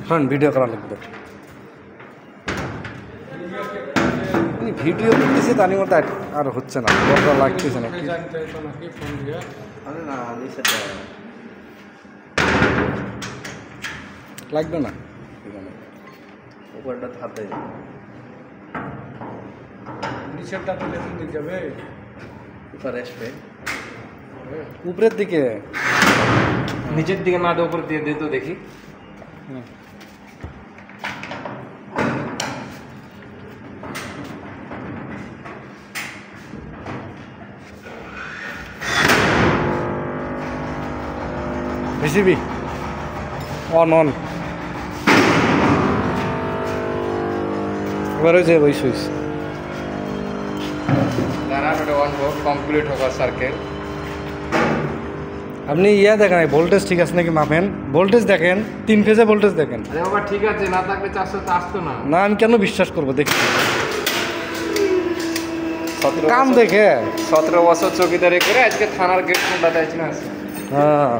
হ্যাঁ ভিডিও করা লাগবে ভিডিও করতেছি তার মতো আর হচ্ছে না দরকার লাগতেছে না লাগবে না উপরটা হাতে নিচেরটা তুলে দিক যাবে উপরে আসবে উপরের দিকে নিচের দিকে না উপর দিয়ে দে তো দেখি ভিসিবি অন অন এবার হয়েছে ওই সুইচ দাঁড়া ওটা অন হোক কমপ্লিট হোক সার্কেল আপনি দেখেন ভোল্টেজ ঠিক আছে নাকি মাপেন ভোল্টেজ দেখেন 3 ফেজে ভোল্টেজ দেখেন আরে বাবা ঠিক আছে না থাকলে 400 তো আসতো না না আমি কেন বিশ্বাস করবো দেখি কাম দেখে 17 বছর চৌকিদারি করে আজকে থানার গেট কোনটা চাইছি না হ্যাঁ